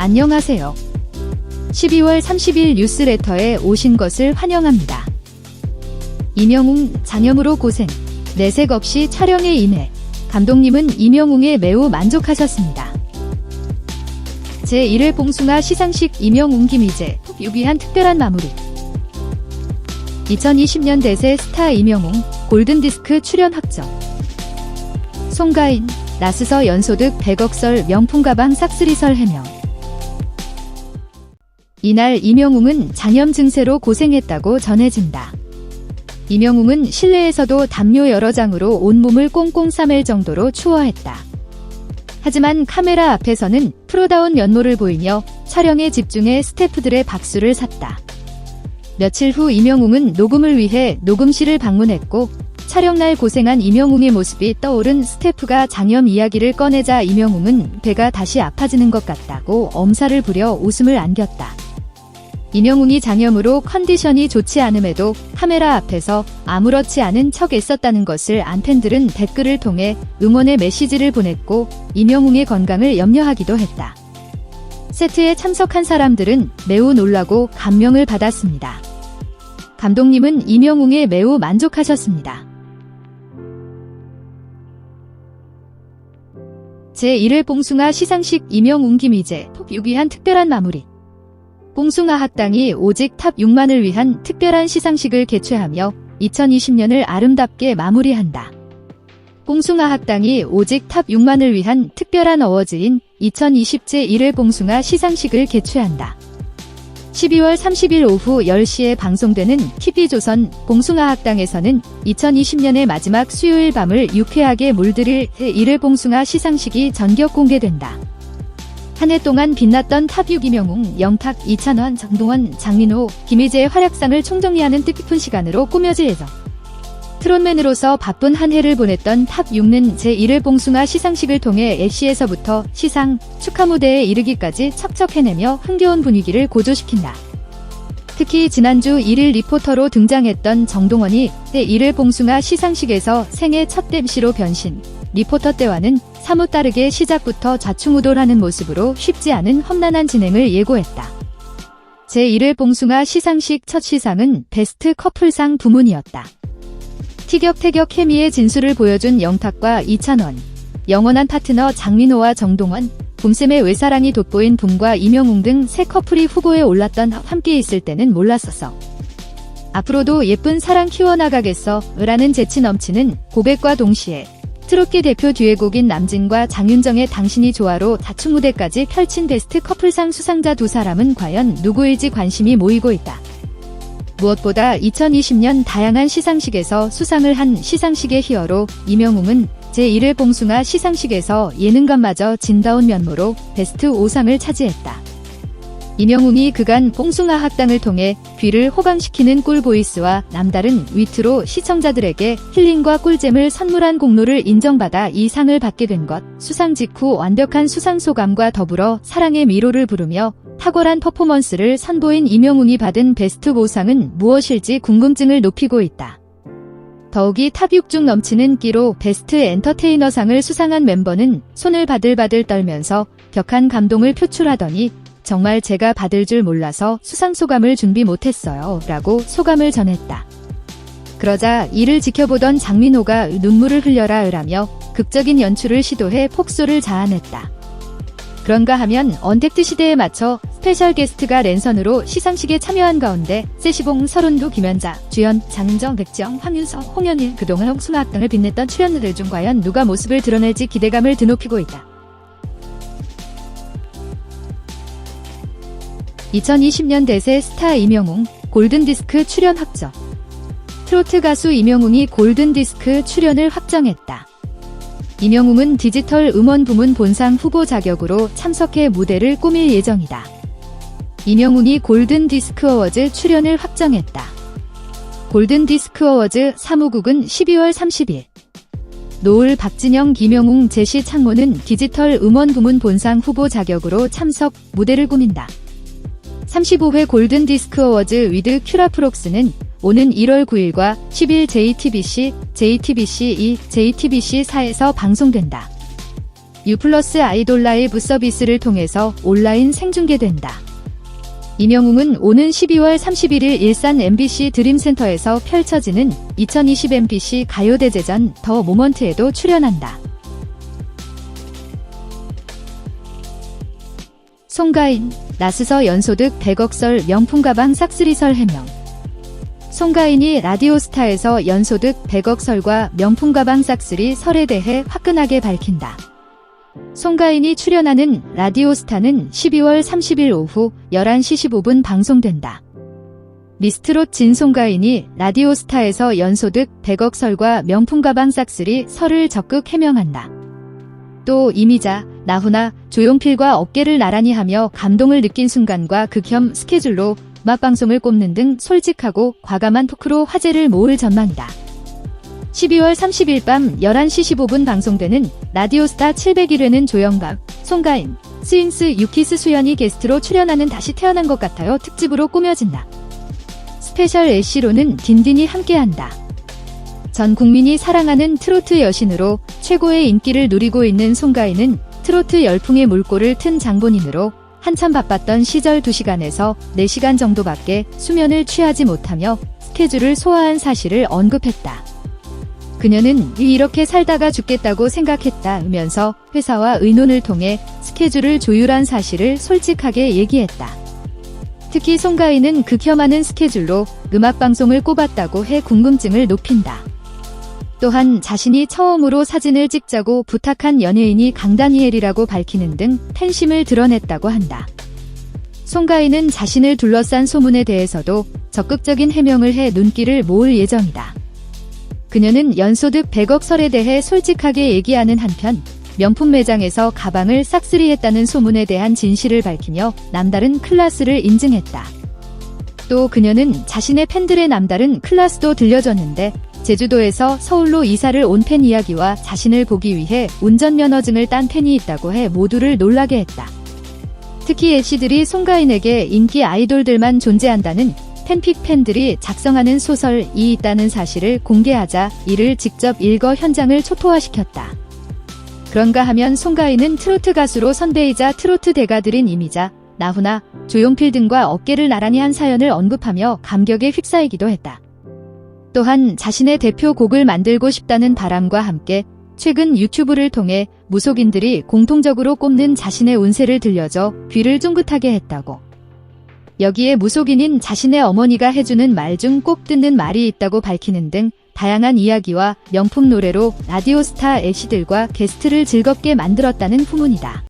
안녕하세요. 12월 30일 뉴스레터에 오신 것을 환영합니다. 임영웅 장염으로 고생, 내색 없이 촬영에 임해 감독님은 임영웅에 매우 만족하셨습니다. 제1회 봉숭아 시상식 임영웅 김희재 유기한 특별한 마무리. 2020년 대세 스타 임영웅 골든디스크 출연 확정. 송가인, 나스서 연소득 100억 설 명품 가방 싹쓸이설 해명. 이날 임영웅은 장염 증세로 고생했다고 전해진다. 임영웅은 실내에서도 담요 여러 장으로 온몸을 꽁꽁 싸맬 정도로 추워했다. 하지만 카메라 앞에서는 프로다운 면모를 보이며 촬영에 집중해 스태프들의 박수를 샀다. 며칠 후 임영웅은 녹음을 위해 녹음실을 방문했고 촬영날 고생한 임영웅의 모습이 떠오른 스태프가 장염 이야기를 꺼내자 임영웅은 배가 다시 아파지는 것 같다고 엄살을 부려 웃음을 안겼다. 임영웅이 장염으로 컨디션이 좋지 않음에도 카메라 앞에서 아무렇지 않은 척 애썼다는 것을 안 팬들은 댓글을 통해 응원의 메시지를 보냈고 임영웅의 건강을 염려하기도 했다. 세트에 참석한 사람들은 매우 놀라고 감명을 받았습니다. 감독님은 임영웅에 매우 만족하셨습니다. 제1회 봉숭아 시상식 임영웅 김희재 톱 6위한 특별한 마무리. 봉숭아 학당이 오직 탑 6만을 위한 특별한 시상식을 개최하며 2020년을 아름답게 마무리한다. 봉숭아 학당이 오직 탑 6만을 위한 특별한 어워즈인 2020 제1회 봉숭아 시상식을 개최한다. 12월 30일 오후 10시에 방송되는 TV조선 봉숭아 학당에서는 2020년의 마지막 수요일 밤을 유쾌하게 물들일 제1회 봉숭아 시상식이 전격 공개된다. 한 해 동안 빛났던 탑 6 임영웅, 영탁, 이찬원, 정동원, 장민호, 김희재의 활약상을 총정리하는 뜻깊은 시간으로 꾸며질 예정. 트롯맨으로서 바쁜 한 해를 보냈던 탑 6는 제1회 봉숭아 시상식을 통해 애쉬에서부터 시상, 축하 무대에 이르기까지 척척 해내며 흥겨운 분위기를 고조시킨다. 특히 지난주 1일 리포터로 등장했던 정동원이 제1회 봉숭아 시상식에서 생애 첫 MC로 변신. 리포터 때와는 사뭇 다르게 시작부터 좌충우돌하는 모습으로 쉽지 않은 험난한 진행을 예고했다. 제1회 봉숭아 시상식 첫 시상은 베스트 커플상 부문이었다. 티격태격 케미의 진수를 보여준 영탁과 이찬원, 영원한 파트너 장민호와 정동원, 붐쌤의 외사랑이 돋보인 붐과 임영웅 등 세 커플이 후보에 올랐던 함께 있을 때는 몰랐었어. 앞으로도 예쁜 사랑 키워나가겠어 라는 재치 넘치는 고백과 동시에 트롯계 대표 듀엣곡인 남진과 장윤정의 당신이 좋아로 자충무대까지 펼친 베스트 커플상 수상자 두 사람은 과연 누구일지 관심이 모이고 있다. 무엇보다 2020년 다양한 시상식에서 수상을 한 시상식의 히어로 임영웅은 제1회 봉숭아 시상식에서 예능감마저 진다운 면모로 베스트 5상을 차지했다. 임영웅이 그간 봉숭아 학당을 통해 귀를 호강시키는 꿀보이스와 남다른 위트로 시청자들에게 힐링과 꿀잼을 선물한 공로를 인정받아 이 상을 받게 된 것, 수상 직후 완벽한 수상 소감과 더불어 사랑의 미로를 부르며 탁월한 퍼포먼스를 선보인 임영웅이 받은 베스트 5상은 무엇일지 궁금증을 높이고 있다. 더욱이 탑 6 중 넘치는 끼로 베스트 엔터테이너상을 수상한 멤버는 손을 바들바들 떨면서 격한 감동을 표출하더니 정말 제가 받을 줄 몰라서 수상 소감을 준비 못했어요 라고 소감을 전했다. 그러자 이를 지켜보던 장민호가 눈물을 흘려라 라며 극적인 연출을 시도해 폭소를 자아냈다. 그런가 하면 언택트 시대에 맞춰 스페셜 게스트가 랜선으로 시상식에 참여한 가운데 세시봉, 서른도, 김연자, 주연, 장윤정, 백지영, 황윤석, 홍현일 그동안 봉숭아 학당을 빛냈던 출연자들 중 과연 누가 모습을 드러낼지 기대감을 드높이고 있다. 2020년 대세 스타 임영웅 골든디스크 출연 확정. 트로트 가수 임영웅이 골든디스크 출연을 확정했다. 임영웅은 디지털 음원 부문 본상 후보 자격으로 참석해 무대를 꾸밀 예정이다. 임영웅이 골든디스크 어워즈 출연을 확정했다. 골든디스크 어워즈 사무국은 12월 30일. 노을, 박진영, 김영웅, 제시, 창모는 디지털 음원 부문 본상 후보 자격으로 참석, 무대를 꾸민다. 35회 골든디스크 어워즈 위드 큐라프록스는 오는 1월 9일과 10일 JTBC, JTBC2, JTBC4에서 방송된다. U+ 아이돌 라이브 서비스를 통해서 온라인 생중계된다. 임영웅은 오는 12월 31일 일산 MBC 드림센터에서 펼쳐지는 2020 MBC 가요대제전 더 모먼트에도 출연한다. 송가인, 나스서 연소득 100억 설 명품 가방 싹쓸이설 해명. 송가인이 라디오스타에서 연소득 100억 설과 명품 가방 싹쓸이 설에 대해 화끈하게 밝힌다. 송가인이 출연하는 라디오스타는 12월 30일 오후 11시 15분 방송된다. 미스트롯 진송가인이 라디오스타에서 연소득 100억 설과 명품 가방 싹쓸이 설을 적극 해명한다. 또 이미자, 나훈아, 조용필과 어깨를 나란히 하며 감동을 느낀 순간과 극혐 스케줄로 음악방송을 꼽는 등 솔직하고 과감한 토크로 화제를 모을 전망이다. 12월 30일 밤 11시 15분 방송되는 라디오스타 701회는 조영박, 송가인, 스윙스 유키스 수연이 게스트로 출연하는 다시 태어난 것 같아요 특집으로 꾸며진다. 스페셜 애쉬로는 딘딘이 함께한다. 전 국민이 사랑하는 트로트 여신으로 최고의 인기를 누리고 있는 송가인은 트로트 열풍의 물꼬를 튼 장본인으로 한참 바빴던 시절 2시간에서 4시간 정도밖에 수면을 취하지 못하며 스케줄을 소화한 사실을 언급했다. 그녀는 이렇게 살다가 죽겠다고 생각했다면서 회사와 의논을 통해 스케줄을 조율한 사실을 솔직하게 얘기했다. 특히 송가인은 극혐하는 스케줄로 음악방송을 꼽았다고 해 궁금증을 높인다. 또한 자신이 처음으로 사진을 찍자고 부탁한 연예인이 강다니엘이라고 밝히는 등 팬심을 드러냈다고 한다. 송가인은 자신을 둘러싼 소문에 대해서도 적극적인 해명을 해 눈길을 모을 예정이다. 그녀는 연소득 100억 설에 대해 솔직하게 얘기하는 한편 명품 매장에서 가방을 싹쓸이했다는 소문에 대한 진실을 밝히며 남다른 클래스를 인증했다. 또 그녀는 자신의 팬들의 남다른 클래스도 들려줬는데 제주도에서 서울로 이사를 온 팬 이야기와 자신을 보기 위해 운전면허증을 딴 팬이 있다고 해 모두를 놀라게 했다. 특히 애쉬들이 송가인에게 인기 아이돌들만 존재한다는 팬픽 팬들이 작성하는 소설이 있다는 사실을 공개하자 이를 직접 읽어 현장을 초토화시켰다. 그런가 하면 송가인은 트로트 가수로 선배이자 트로트 대가들인 이미자, 나훈아, 조용필 등과 어깨를 나란히 한 사연을 언급하며 감격에 휩싸이기도 했다. 또한 자신의 대표곡을 만들고 싶다는 바람과 함께 최근 유튜브를 통해 무속인들이 공통적으로 꼽는 자신의 운세를 들려줘 귀를 쫑긋하게 했다고. 여기에 무속인인 자신의 어머니가 해주는 말 중 꼭 듣는 말이 있다고 밝히는 등 다양한 이야기와 명품 노래로 라디오스타 애쉬들과 게스트를 즐겁게 만들었다는 후문이다.